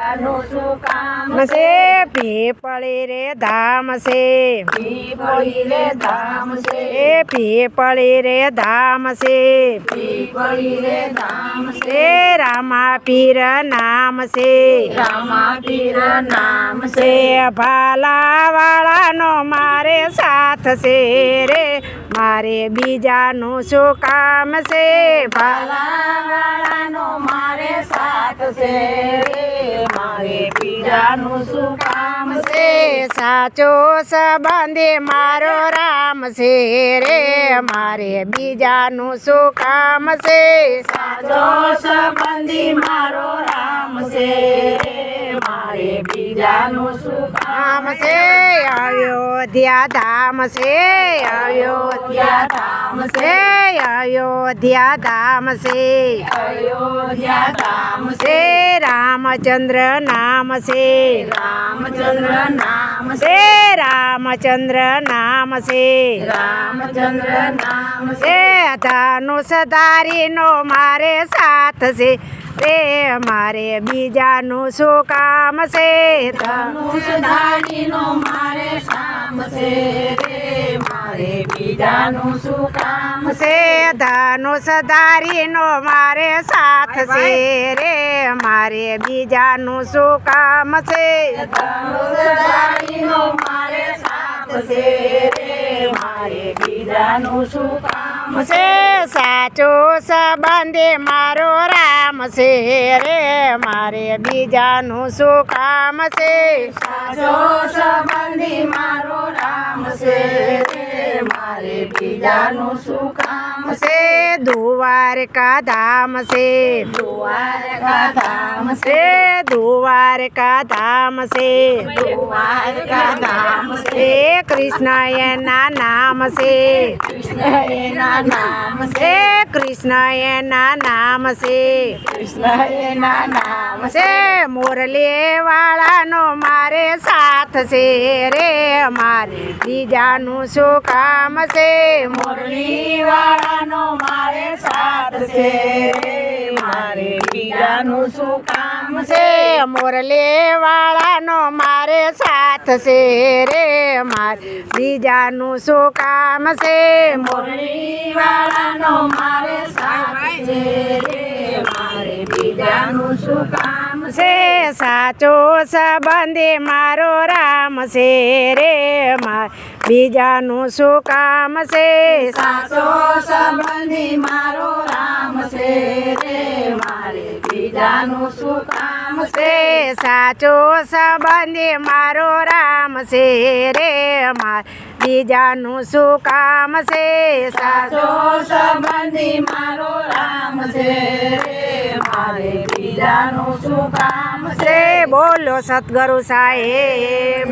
બીજાનું શું કામ છે પીપળી રે ધામ છે પીપળી રે ધામ છે એ પીપળી રે ધામ છે પીપળી રે ધામ છે એ રામા પીર નામ છે રામા પીર નામ છે છે ભાલાવાળાનો મારે સાથ છે રે મારે બીજાનું શું કામ છે ભાલાવાળાનો મારે સાથ છે રે મારે બીજાનું શું કામ છે સાચો સંબંધી મારો રામ છે રે મારે બીજાનું શું કામ છે સાચો સંબંધી મારો રામ છે રે મારે બીજાનું શું કામ કામ છે અયોધ્યા ધામ છે અયોધ્યા ધામ છે અયોધ્યા ધામ છે અયોધ્યા ધામ છે છે રામચંદ્ર નામ છે રામચંદ્ર નામ છે છે રામચંદ્ર નામ છે રામચંદ્ર નામ છે છે ધનુષ ધારીનો મારે સાથ છે રે મારે બીજાનું શું કામ છે ધનુષધારીનો મારે શામ છે રે મારે બીજાનું શું કામ છે ધનુષ ધારીનો મારે સાથ છે રે મારે બીજાનું શું કામ છે ધનુષધારીનો મારે સાથ છે રે મારે બીજાનું શું કામ છે સાચો સંબંધી મારો રામ છે રે મારે બીજાનું શું કામ છે સાચો સંબંધી મારો રામ છે રે મારે બીજાનું શું કામ છે દ્વારકા ધામ છે દ્વારકા ધામ છે દ્વારકા ધામ છે દ્વારકા ધામ છે કૃષ્ણ એના નામ છે કૃષ્ણ એના નામ છે કૃષ્ણ એના નામ છે કૃષ્ણ એના નામ છે મોરલી વાળાનો મારે સાથ છે રે મારે બીજાનું શું કામ છે મુરલી વાળાનો મારે સાથ છે રે મારે બીજાનું શું કામ છે મોરલી વાળાનો મારે સાથ છે રે મારે બીજાનું શું કામ છે મુરલી વાળાનો મારે સાથ છે રે મારે બીજાનું શું કામ છે સાચો સંબંધી મારો રામ છે રે મારે બીજાનું શું કામ છે સાચો સંબંધી મારો રામ છે રે મારે બીજાનું શું કામ છે સાચો સંબંધી મારો રામ છે રે મારે બીજાનું શું કામ છે સાચો સંબંધી મારો રામ છે રે મારે બીજાનું શું કામ છે છે બોલો સતગુરુ સાહેબ